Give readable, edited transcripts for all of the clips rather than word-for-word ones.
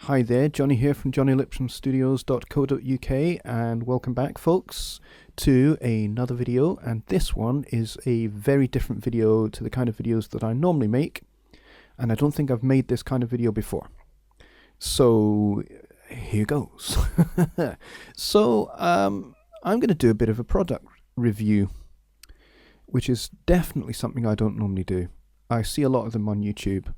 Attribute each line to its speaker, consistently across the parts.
Speaker 1: Hi there, Johnny here from johnnylipsomstudios.co.uk, and welcome back folks to another video. And this one is a very different video to the kind of videos that I normally make, and I don't think I've made this kind of video before. So here goes. I'm going to do a bit of a product review, which is definitely something I don't normally do. I see a lot of them on YouTube.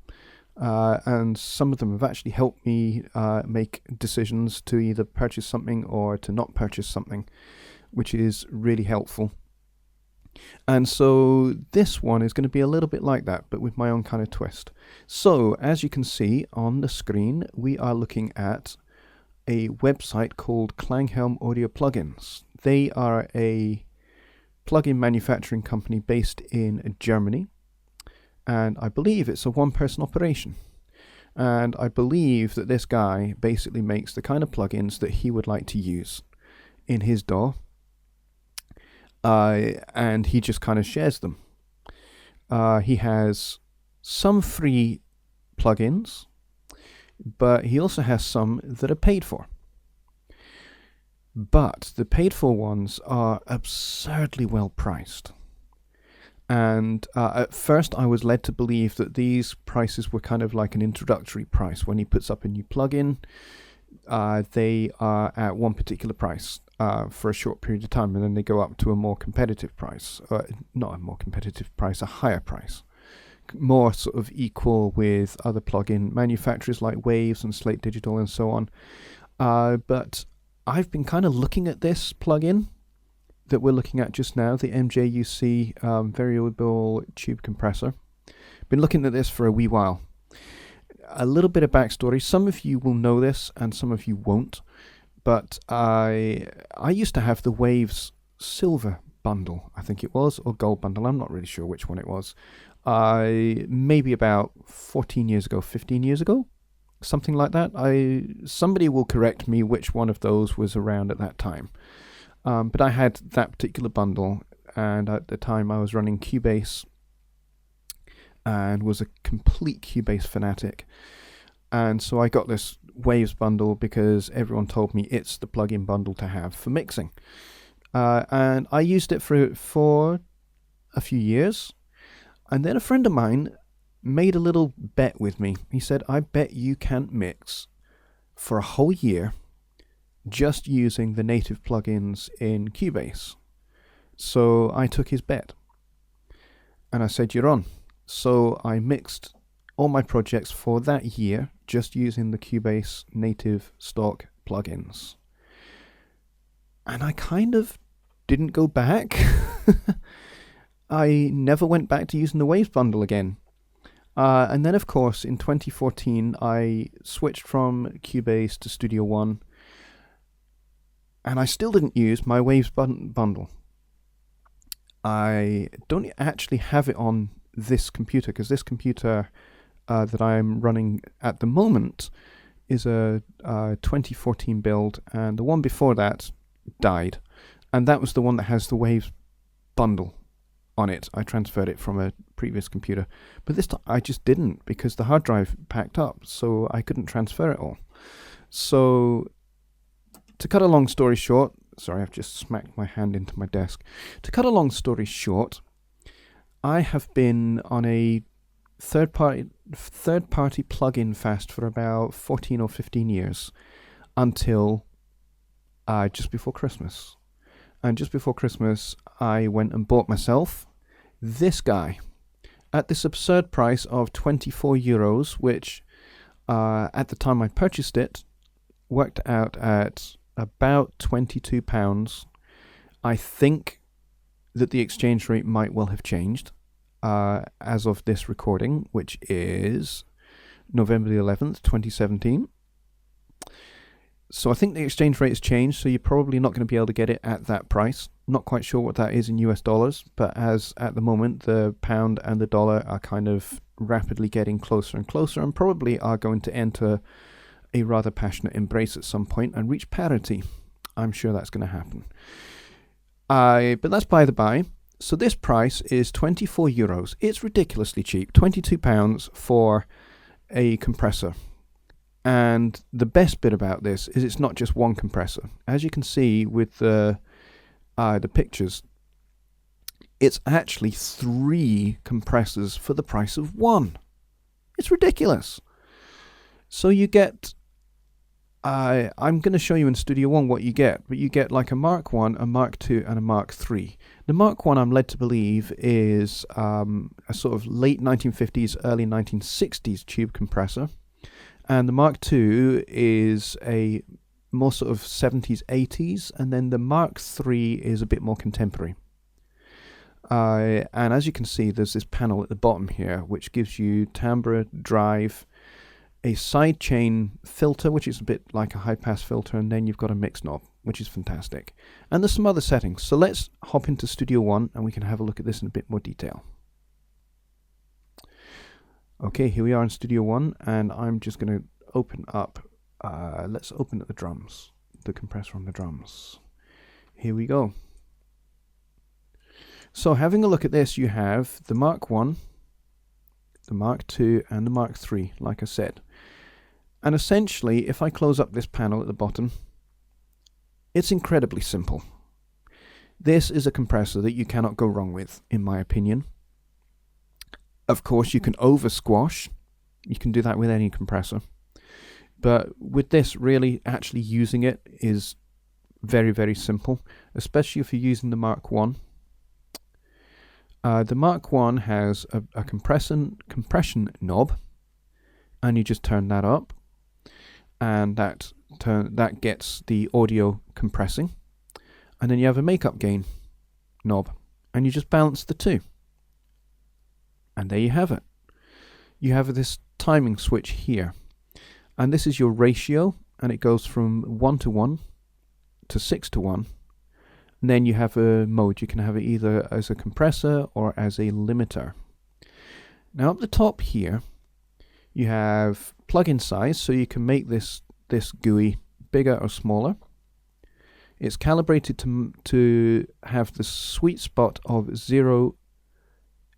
Speaker 1: And some of them have actually helped me make decisions to either purchase something or to not purchase something, which is really helpful. And so this one is going to be a little bit like that, but with my own kind of twist. So as you can see on the screen, we are looking at a website called Klanghelm Audio Plugins. They are a plugin manufacturing company based in Germany. And I believe it's a one-person operation. And I believe that this guy basically makes the kind of plugins that he would like to use in his DAW. And he just kind of shares them. He has some free plugins, but he also has some that are paid for. But the paid for ones are absurdly well priced. And at first I was led to believe that these prices were kind of like an introductory price. When he puts up a new plugin, they are at one particular price for a short period of time, and then they go up to a more competitive price. Not a more competitive price, a higher price. More sort of equal with other plugin manufacturers like Waves and Slate Digital and so on. But I've been kind of looking at this plugin that we're looking at just now, the MJUC variable tube compressor. Been looking at this for a wee while. A little bit of backstory. Some of you will know this and some of you won't, but I used to have the Waves silver bundle, I think it was, or gold bundle. I'm not really sure which one it was. Maybe about 14 years ago, 15 years ago, something like that. Somebody will correct me which one of those was around at that time. But I had that particular bundle, and at the time I was running Cubase and was a complete Cubase fanatic. And so I got this Waves bundle because everyone told me it's the plugin bundle to have for mixing. And I used it for a few years. And then a friend of mine made a little bet with me. He said, I bet you can't mix for a whole year just using the native plugins in Cubase. So I took his bet and I said, you're on. So I mixed all my projects for that year just using the Cubase native stock plugins. And I kind of didn't go back. I never went back to using the Waves bundle again. And then of course in 2014 I switched from Cubase to Studio One. And I still didn't use my Waves bundle. I don't actually have it on this computer, because this computer that I'm running at the moment is a 2014 build, and the one before that died. And that was the one that has the Waves bundle on it. I transferred it from a previous computer. But this time I just didn't, because the hard drive packed up, so I couldn't transfer it all. So to cut a long story short, sorry, I've just smacked my hand into my desk. To cut a long story short, I have been on a third-party plugin fast for about 14 or 15 years until just before Christmas. And just before Christmas, I went and bought myself this guy at this absurd price of 24 euros, which at the time I purchased it worked out at about £22. I think that the exchange rate might well have changed as of this recording, which is November the 11th, 2017. So I think the exchange rate has changed, so you're probably not going to be able to get it at that price. Not quite sure what that is in US dollars, but as at the moment the pound and the dollar are kind of rapidly getting closer and closer, and probably are going to enter a rather passionate embrace at some point and reach parity. I'm sure that's going to happen. But that's by the by. So this price is 24 euros. It's ridiculously cheap. £22 for a compressor. And the best bit about this is it's not just one compressor. As you can see with the pictures, it's actually 3 compressors for the price of 1. It's ridiculous. So you get, I'm going to show you in Studio One what you get, but you get like a Mark 1, a Mark 2, and a Mark 3. The Mark 1, I'm led to believe, is a sort of late 1950s, early 1960s tube compressor. And the Mark II is a more sort of 70s, 80s, and then the Mark III is a bit more contemporary. And as you can see, there's this panel at the bottom here, which gives you timbre, drive, a sidechain filter, which is a bit like a high-pass filter, and then you've got a mix knob, which is fantastic. And there's some other settings. So let's hop into Studio One, and we can have a look at this in a bit more detail. Okay, here we are in Studio One, and I'm just going to open up, let's open up the drums, the compressor on the drums. Here we go. So having a look at this, you have the Mark 1, the Mark II, and the Mark III, like I said. And essentially, if I close up this panel at the bottom, it's incredibly simple. This is a compressor that you cannot go wrong with, in my opinion. Of course, you can over squash. You can do that with any compressor. But with this, really actually using it is very, very simple, especially if you're using the Mark 1. The Mark 1 has a compression knob, and you just turn that up, and that gets the audio compressing. And then you have a makeup gain knob, and you just balance the two. And there you have it. You have this timing switch here. And this is your ratio, and it goes from 1:1 to 6:1. And then you have a mode. You can have it either as a compressor or as a limiter. Now up the top here, you have plug-in size, so you can make this GUI bigger or smaller. It's calibrated to have the sweet spot of 0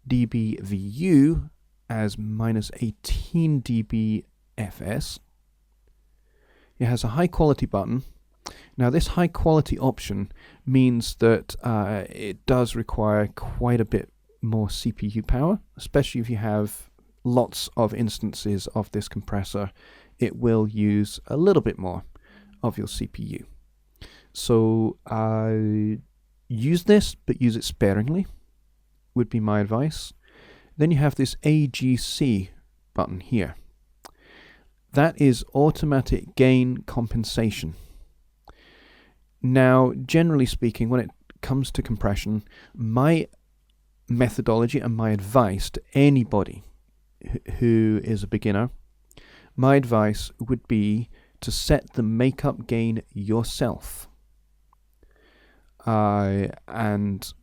Speaker 1: dB VU as minus 18 dB FS. It has a high quality button. Now this high quality option means that it does require quite a bit more CPU power, especially if you have lots of instances of this compressor. It will use a little bit more of your CPU. So use this, but use it sparingly, would be my advice. Then you have this AGC button here. That is automatic gain compensation. Now, generally speaking, when it comes to compression, my methodology and my advice to anybody who is a beginner, my advice would be to set the makeup gain yourself. And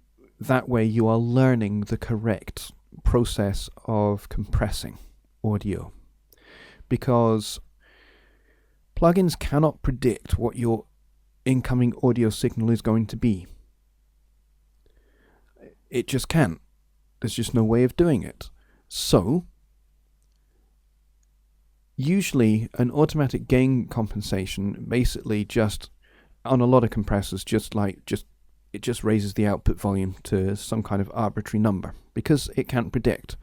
Speaker 1: that way you are learning the correct process of compressing audio. Because plugins cannot predict what your incoming audio signal is going to be. It just can't. There's just no way of doing it. So, usually an automatic gain compensation basically just, on a lot of compressors, it just raises the output volume to some kind of arbitrary number because it can't predict.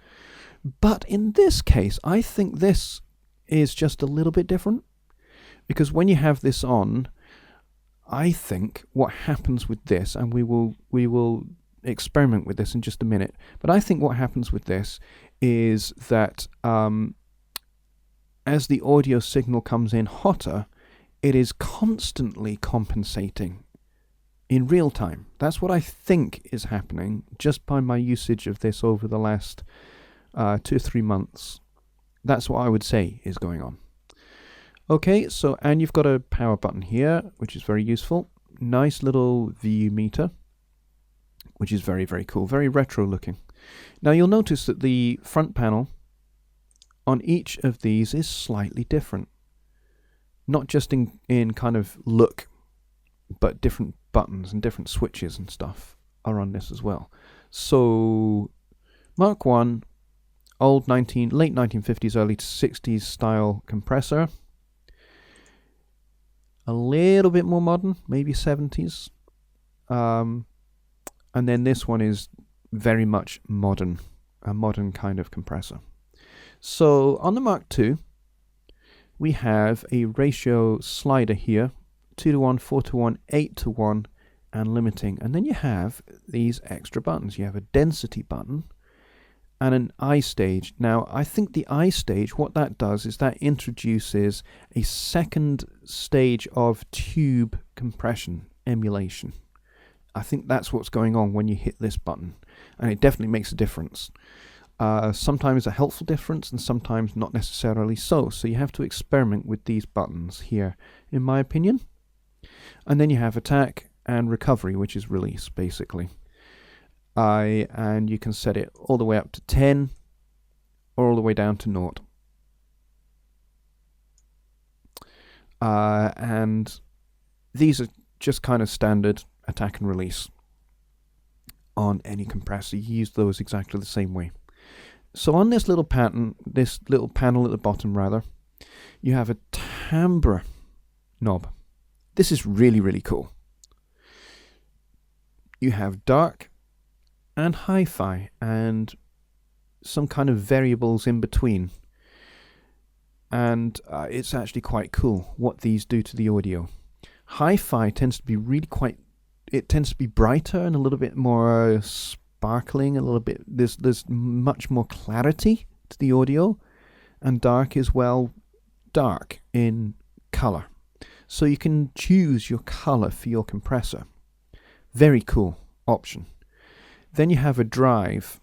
Speaker 1: But in this case, I think this is just a little bit different, because when you have this on, I think what happens with this, and we will experiment with this in just a minute, but I think what happens with this is that as the audio signal comes in hotter, it is constantly compensating in real time. That's what I think is happening just by my usage of this over the last 2 or 3 months. That's what I would say is going on. Okay, so, and you've got a power button here, which is very useful. Nice little VU meter, which is very, very cool, very retro looking. Now you'll notice that the front panel on each of these is slightly different. Not just in kind of look, but different buttons and different switches and stuff are on this as well. So Mark 1, late 1950s, early 60s style compressor. a little bit more modern, maybe 70s. And then this one is very much modern, a modern kind of compressor. So on the Mark II, we have a ratio slider here, 2:1, 4:1, 8:1, and limiting. And then you have these extra buttons. You have a density button and an I stage. Now, I think the I stage, what that does is that introduces a second stage of tube compression emulation. I think that's what's going on when you hit this button, and it definitely makes a difference. Sometimes a helpful difference and sometimes not necessarily so. So you have to experiment with these buttons here, in my opinion. And then you have attack and recovery, which is release, basically. And you can set it all the way up to 10 or all the way down to 0. And these are just kind of standard attack and release on any compressor. You use those exactly the same way. So on this little panel at the bottom rather, you have a Tambor knob. This is really, really cool. You have dark and hi-fi and some kind of variables in between. And it's actually quite cool what these do to the audio. Hi-fi tends to be it tends to be brighter and a little bit more sparkling, a little bit, there's much more clarity to the audio, and dark is, well, dark in color. So you can choose your color for your compressor. Very cool option. Then you have a drive,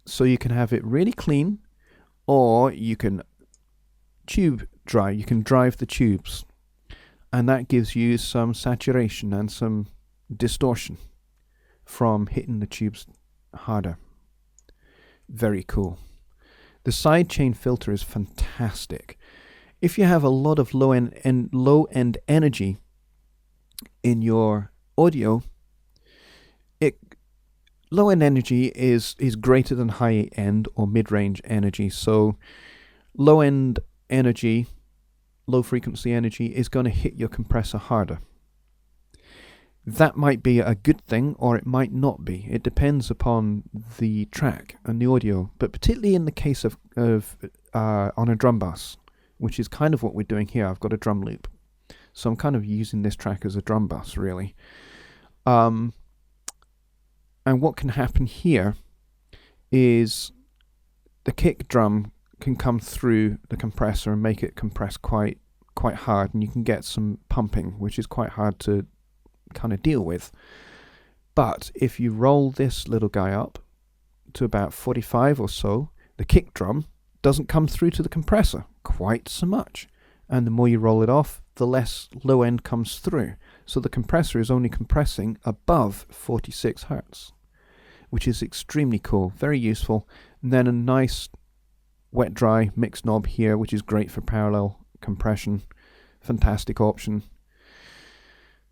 Speaker 1: so you can have it really clean, or you can tube drive, you can drive the tubes, and that gives you some saturation and some distortion from hitting the tubes harder. Very cool. The sidechain filter is fantastic. If you have a lot of low end energy in your audio, low end energy is greater than high end or mid range energy. So low end energy, low frequency energy is going to hit your compressor harder. That might be a good thing, or it might not be. It depends upon the track and the audio, but particularly in the case of on a drum bus, which is kind of what we're doing here. I've got a drum loop, so I'm kind of using this track as a drum bus, really. And what can happen here is the kick drum can come through the compressor and make it compress quite hard, and you can get some pumping, which is quite hard to kind of deal with. But if you roll this little guy up to about 45 or so, the kick drum doesn't come through to the compressor quite so much, and the more you roll it off, the less low end comes through. So the compressor is only compressing above 46 hertz, which is extremely cool, very useful. And then a nice wet dry mix knob here, which is great for parallel compression. Fantastic option.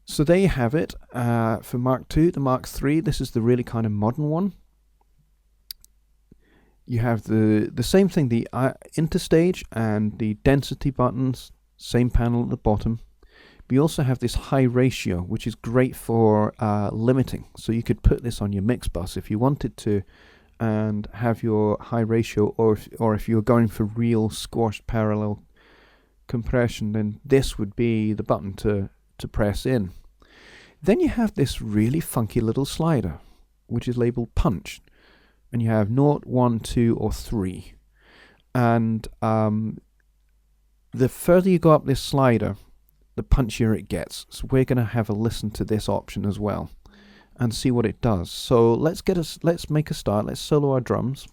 Speaker 1: So there you have it for Mark II. The Mark III, this is the really kind of modern one. You have the same thing, the interstage and the density buttons, same panel at the bottom. But you also have this high ratio, which is great for limiting. So you could put this on your mix bus if you wanted to, and have your high ratio, or if you're going for real squashed parallel compression, then this would be the button to press in. Then you have this really funky little slider, which is labeled punch, and you have 0, 1, 2, or 3. And the further you go up this slider, the punchier it gets. So we're going to have a listen to this option as well and see what it does. So let's make a start. Let's solo our drums.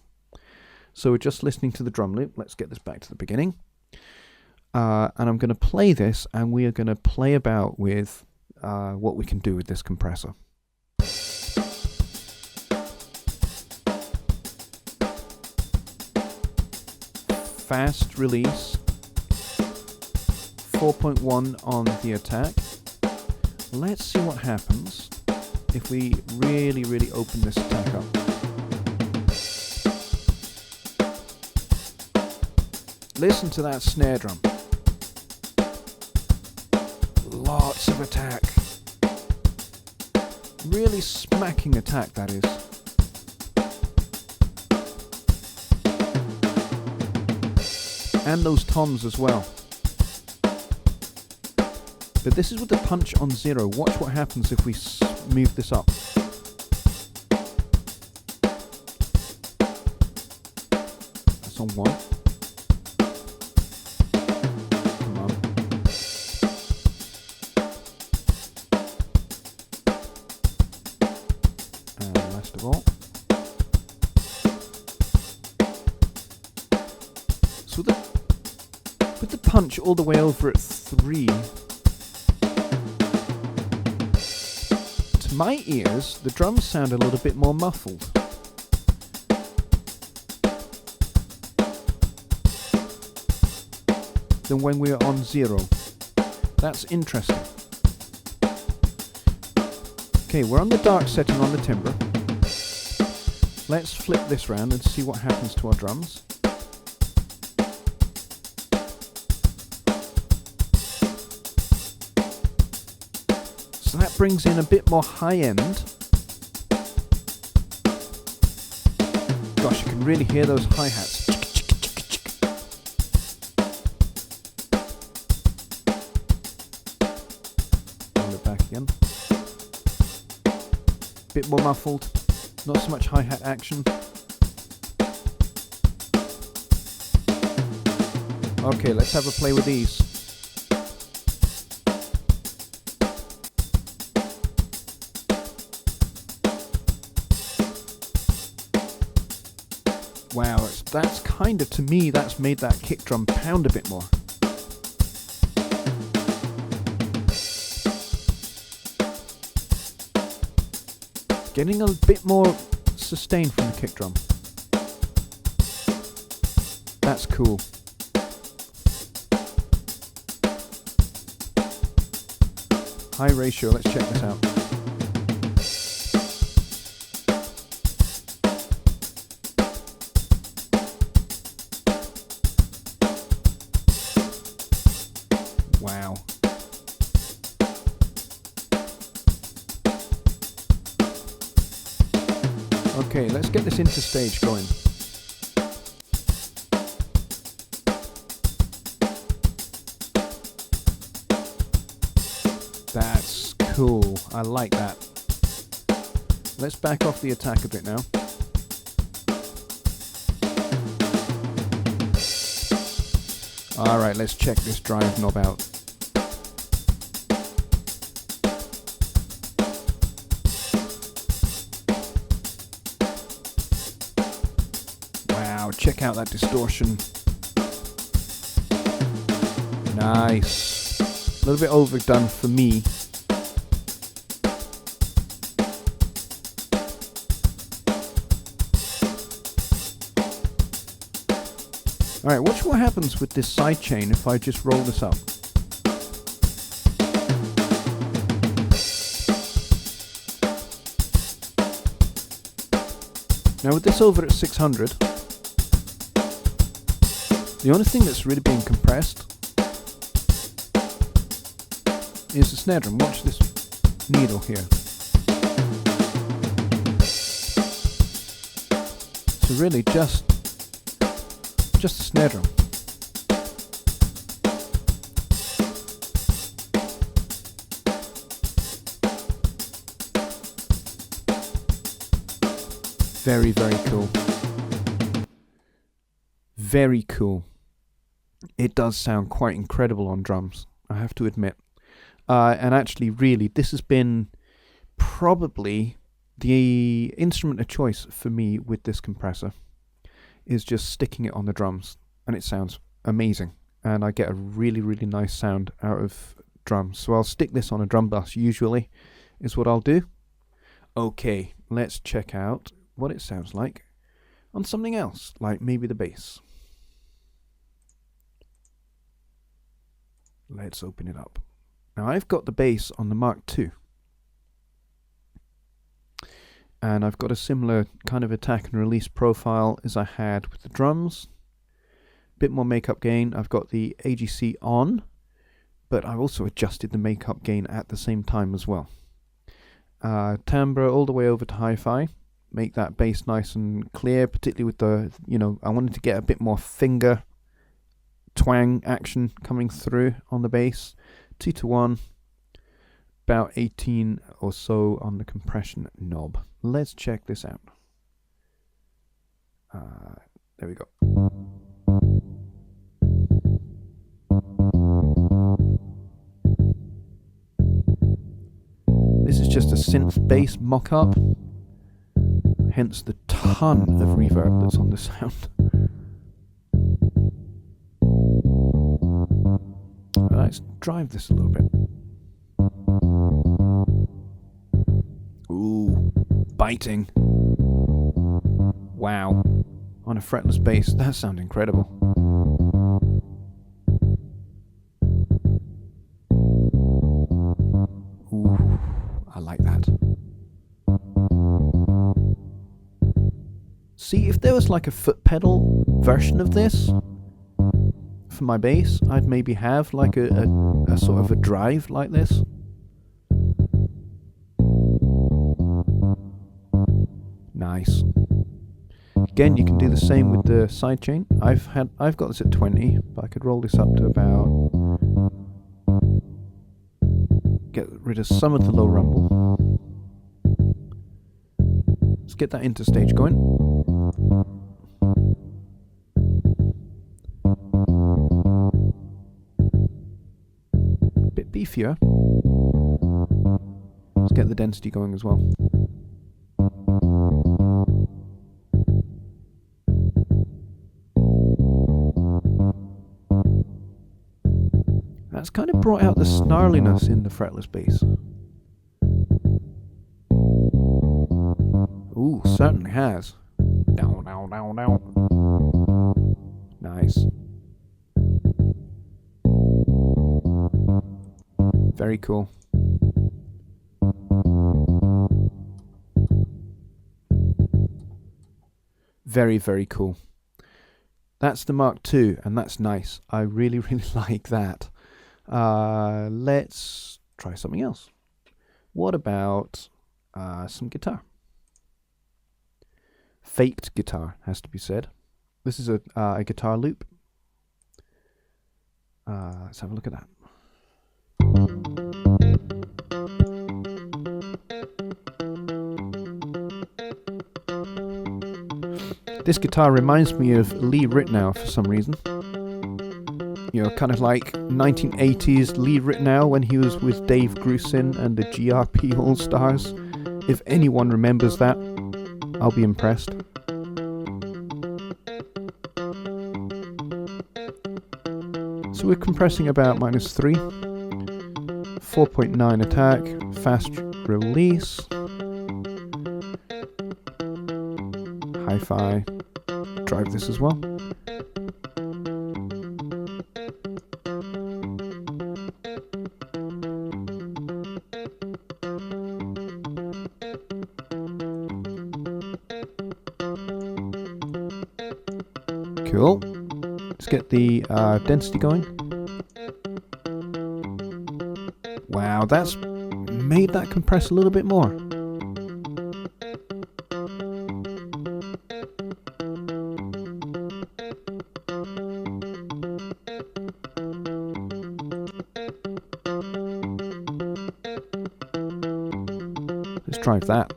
Speaker 1: So we're just listening to the drum loop. Let's get this back to the beginning. And I'm going to play this, and we are going to play about with what we can do with this compressor. Fast release, 4.1 on the attack. Let's see what happens if we really, really open this attack up. Listen to that snare drum. Lots of attack. Really smacking attack, that is. And those toms as well. But this is with the punch on 0. Watch what happens if we move this up. That's on 1. Come on. And last of all. So with the punch all the way over at 3, to my ears, the drums sound a little bit more muffled. Than when we were on 0. That's interesting. Okay, we're on the dark setting on the timbre. Let's flip this round and see what happens to our drums. So that brings in a bit more high end. Gosh, you can really hear those hi-hats. Roll it back again. Bit more muffled, not so much hi-hat action. Okay, let's have a play with these. Wow, that's kind of, to me, that's made that kick drum pound a bit more. Getting a bit more sustain from the kick drum. That's cool. High ratio, let's check this out. Wow. Okay, let's get this interstage going. That's cool. I like that. Let's back off the attack a bit now. Alright, let's check this drive knob out. Wow, check out that distortion. Nice. A little bit overdone for me. Alright, watch what happens with this sidechain if I just roll this up. Now with this over at 600, the only thing that's really being compressed is the snare drum. Watch this needle here. So really just the snare drum. Very, very cool. Very cool. It does sound quite incredible on drums, I have to admit. And actually, really, this has been probably the instrument of choice for me with this compressor. Is just sticking it on the drums, and it sounds amazing. And I get a really, really nice sound out of drums. So I'll stick this on a drum bus, usually, is what I'll do. Okay, let's check out what it sounds like on something else, like maybe the bass. Let's open it up. Now I've got the bass on the Mark II. And I've got a similar kind of attack and release profile as I had with the drums. Bit more makeup gain. I've got the AGC on, but I've also adjusted the makeup gain at the same time as well. Timbre all the way over to hi-fi. Make that bass nice and clear, particularly with the, I wanted to get a bit more finger twang action coming through on the bass. 2-to-1, about 18 or so on the compression knob. Let's check this out. There we go. This is just a synth bass mock-up, hence the ton of reverb that's on the sound. Let's drive this a little bit. Ooh, biting. Wow. On a fretless bass, that sounds incredible. Ooh, I like that. See, if there was like a foot pedal version of this for my bass, I'd maybe have like a sort of a drive like this. Nice. Again, you can do the same with the sidechain. I've got this at 20, but I could roll this up to about, get rid of some of the low rumble. Let's get that interstage going. Bit beefier. Let's get the density going as well. That's kind of brought out the snarliness in the fretless bass. Ooh, certainly has. Down, down, down, down. Nice. Very cool. Very, very cool. That's the Mark II, and that's nice. I really, really like that. Let's try something else. What about some guitar? Faked guitar, has to be said. This is a guitar loop. Let's have a look at that. This guitar reminds me of Lee Ritenour for some reason. Kind of like 1980s Lee Ritenour when he was with Dave Grusin and the GRP All-Stars. If anyone remembers that, I'll be impressed. So we're compressing about -3, 4.9 attack, fast release, hi-fi, drive this as well. Cool. Let's get the density going. Wow, that's made that compress a little bit more. Let's drive that.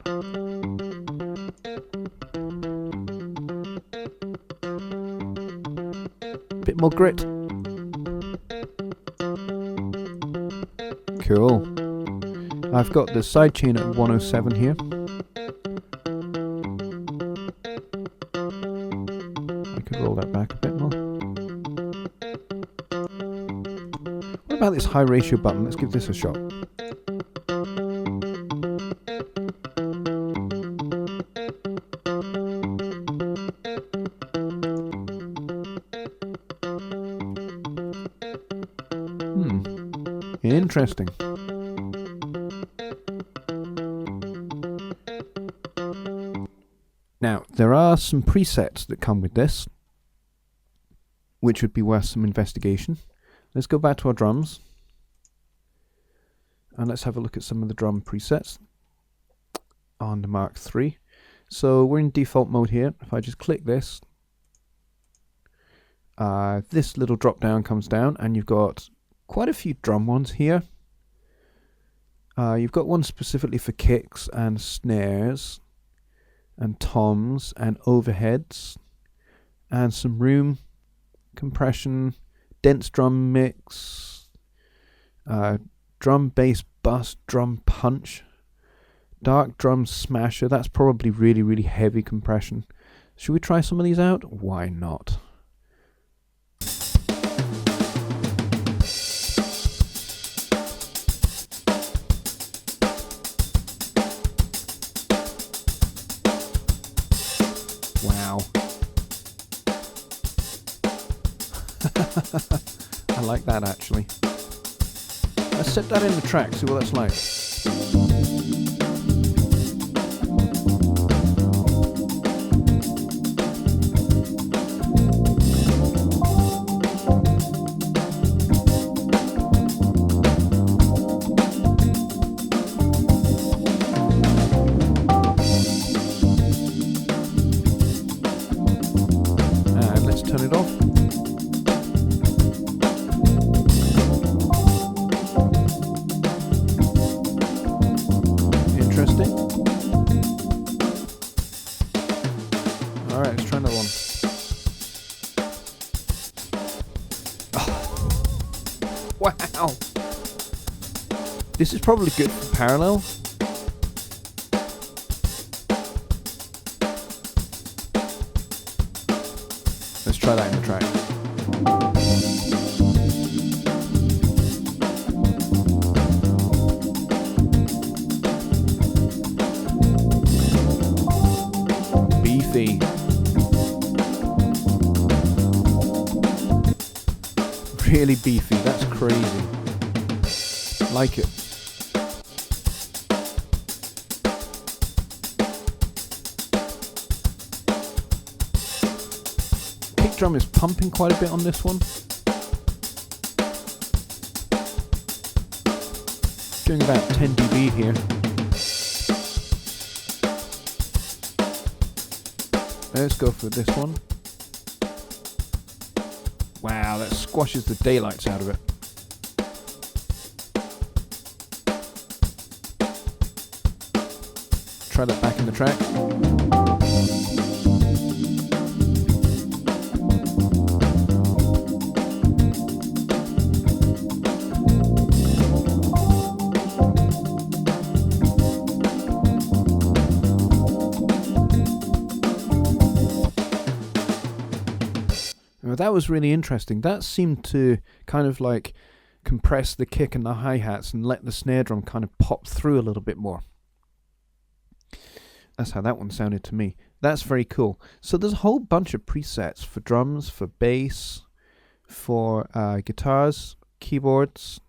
Speaker 1: Bit more grit. Cool. I've got the sidechain at 107 here. I could roll that back a bit more. What about this high ratio button? Let's give this a shot. Interesting. Now, there are some presets that come with this, which would be worth some investigation. Let's go back to our drums. And let's have a look at some of the drum presets on the Mark III. So we're in default mode here. If I just click this, this little drop down comes down, and you've got quite a few drum ones here. You've got one specifically for kicks and snares and toms and overheads and some room compression, dense drum mix, drum bass bus, drum punch, dark drum smasher. That's probably really, really heavy compression. Should we try some of these out? Why not? Wow. I like that actually. Let's set that in the track, see what that's like. And let's turn it off. Interesting. Alright, let's try another one. Oh. Wow! This is probably good for parallel. Let's try that in the track. Beefy. Really beefy, that's crazy. Like it. Kick drum is pumping quite a bit on this one. Doing about 10 dB here. Let's go for this one. Wow, that squashes the daylights out of it. Try that back in the track. That was really interesting. That seemed to kind of like compress the kick and the hi-hats and let the snare drum kind of pop through a little bit more. That's how that one sounded to me. That's very cool. So there's a whole bunch of presets for drums, for bass, for guitars, keyboards.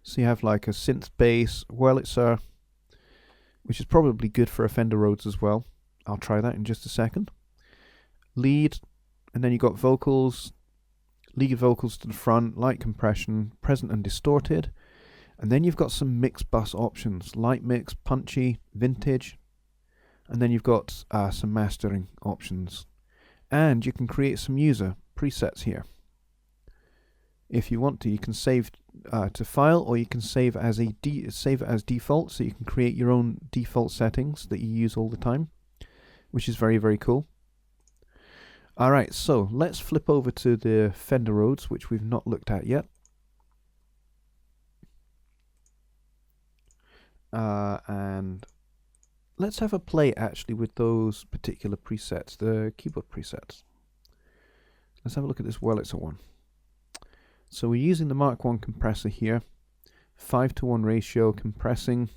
Speaker 1: So you have like a synth bass, Wurlitzer, which is probably good for a Fender Rhodes as well. I'll try that in just a second. Lead. And then you've got vocals, lead vocals to the front, light compression, present and distorted. And then you've got some mix bus options, light mix, punchy, vintage. And then you've got some mastering options. And you can create some user presets here. If you want to, you can save to file, or you can save as save it as default, so you can create your own default settings that you use all the time, which is very, very cool. Alright, so let's flip over to the Fender Rhodes, which we've not looked at yet. And let's have a play actually with those particular presets, the keyboard presets. Let's have a look at this Wurlitzer one. So we're using the Mark I compressor here, 5:1 ratio, compressing,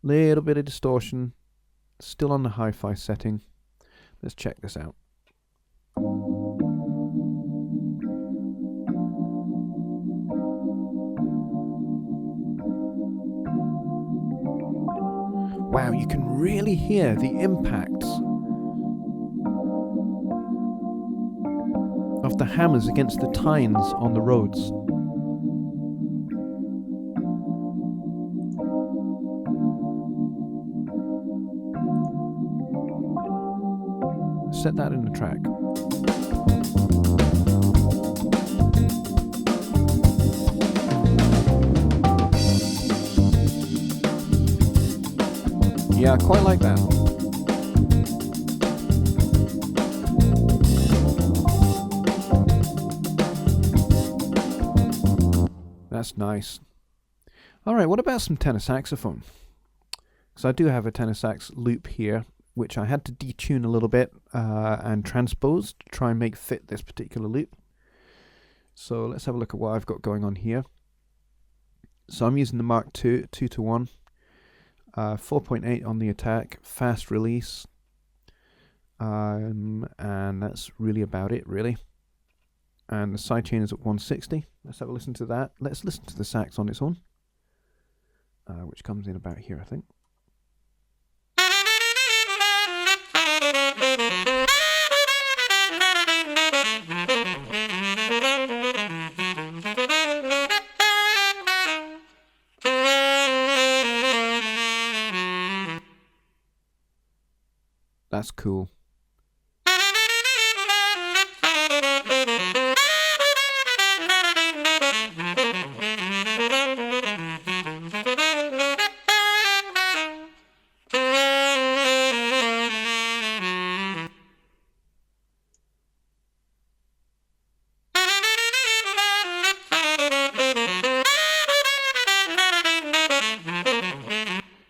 Speaker 1: little bit of distortion, still on the hi-fi setting. Let's check this out. Wow, you can really hear the impact of the hammers against the tines on the Rhodes. set that in the track. Yeah, I quite like that. That's nice. Alright, what about some tenor saxophone? Because I do have a tenor sax loop here, which I had to detune a little bit and transpose to try and make fit this particular loop. So let's have a look at what I've got going on here. So I'm using the Mark II 2-to-1, 4.8 on the attack, fast release, and that's really about it, really. And the sidechain is at 160. Let's have a listen to that. Let's listen to the sax on its own, which comes in about here, I think. That's cool.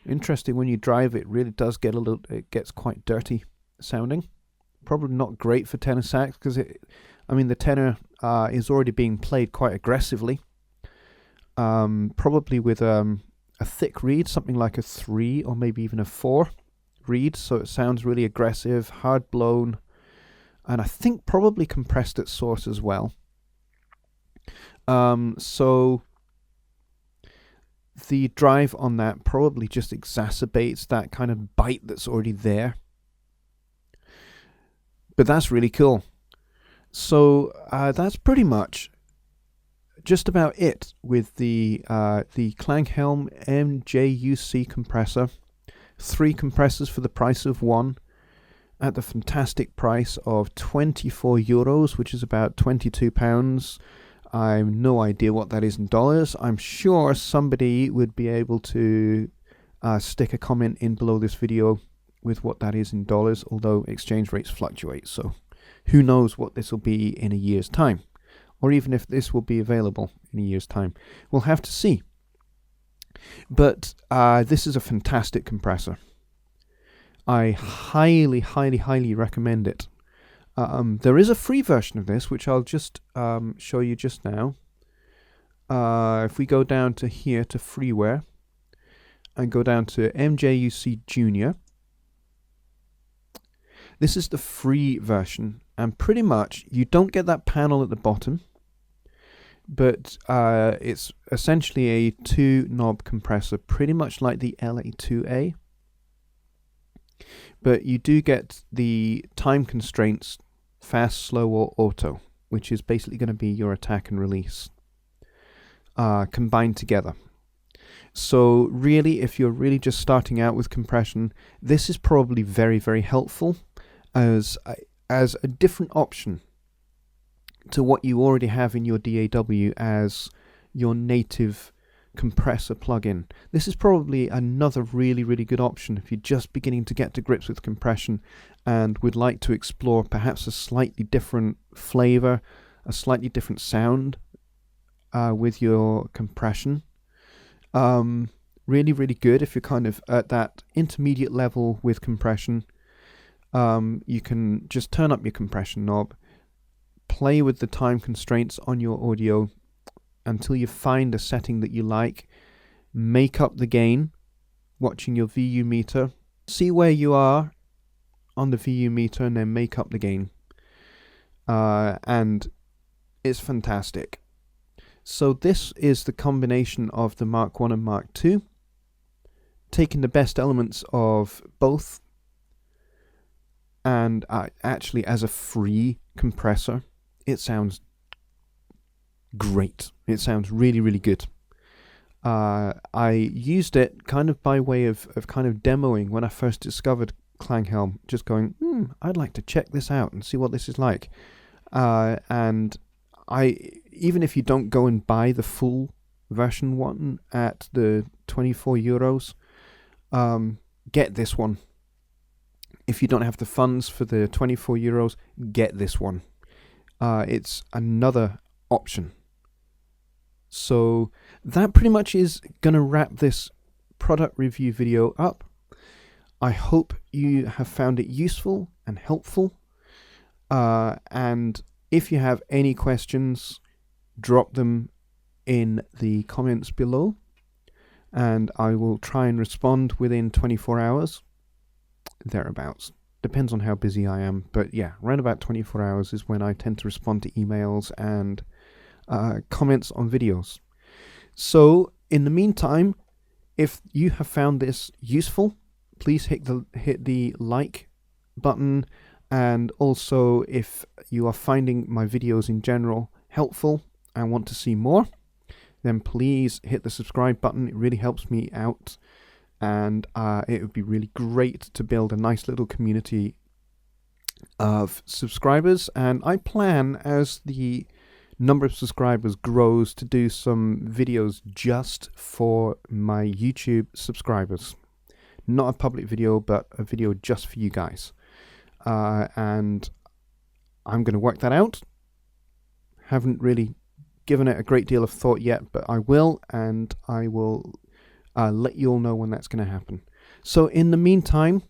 Speaker 1: Interesting, when you drive it really does get it gets quite dirty sounding. Probably not great for tenor sax because the tenor is already being played quite aggressively. Probably with a thick reed, something like a 3 or maybe even a 4 reed, so it sounds really aggressive, hard blown, and I think probably compressed at source as well. So the drive on that probably just exacerbates that kind of bite that's already there. But that's really cool. So that's pretty much just about it with the Klanghelm MJUC compressor. 3 compressors for the price of 1 at the fantastic price of €24, which is about £22. I have no idea what that is in dollars. I'm sure somebody would be able to stick a comment in below this video with what that is in dollars, although exchange rates fluctuate, so who knows what this will be in a year's time, or even if this will be available in a year's time. We'll have to see. But this is a fantastic compressor. I highly, highly, highly recommend it. There is a free version of this, which I'll just show you just now. If we go down to here to freeware and go down to MJUC Junior, this is the free version, and pretty much you don't get that panel at the bottom, but it's essentially a 2-knob compressor, pretty much like the LA2A, but you do get the time constraints, fast, slow, or auto, which is basically going to be your attack and release combined together. So really, if you're really just starting out with compression, this is probably very, very helpful as a different option to what you already have in your DAW as your native compressor plugin. This is probably another really, really good option if you're just beginning to get to grips with compression and would like to explore perhaps a slightly different flavor, a slightly different sound with your compression. Really, really good if you're kind of at that intermediate level with compression. You can just turn up your compression knob, play with the time constraints on your audio until you find a setting that you like, make up the gain, watching your VU meter, see where you are on the VU meter and then make up the gain. And it's fantastic. So this is the combination of the Mark I and Mark II, taking the best elements of both, and actually as a free compressor, it sounds great. It sounds really, really good. I used it kind of by way of kind of demoing when I first discovered Klanghelm, just going, I'd like to check this out and see what this is like. And even if you don't go and buy the full version one at the 24 euros, get this one. If you don't have the funds for the 24 euros, get this one. It's another option. So that pretty much is going to wrap this product review video up. I hope you have found it useful and helpful. And if you have any questions, drop them in the comments below, and I will try and respond within 24 hours, thereabouts. Depends on how busy I am, but yeah, around about 24 hours is when I tend to respond to emails and comments on videos. So in the meantime, if you have found this useful, please hit the like button, and also if you are finding my videos in general helpful and want to see more, then please hit the subscribe button. It really helps me out, and it would be really great to build a nice little community of subscribers. And I plan, as the number of subscribers grows, to do some videos just for my YouTube subscribers. Not a public video, but a video just for you guys. And I'm going to work that out. Haven't really given it a great deal of thought yet, but I will, and I will let you all know when that's going to happen. So in the meantime,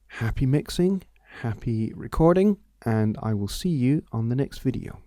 Speaker 1: happy mixing, happy recording, and I will see you on the next video.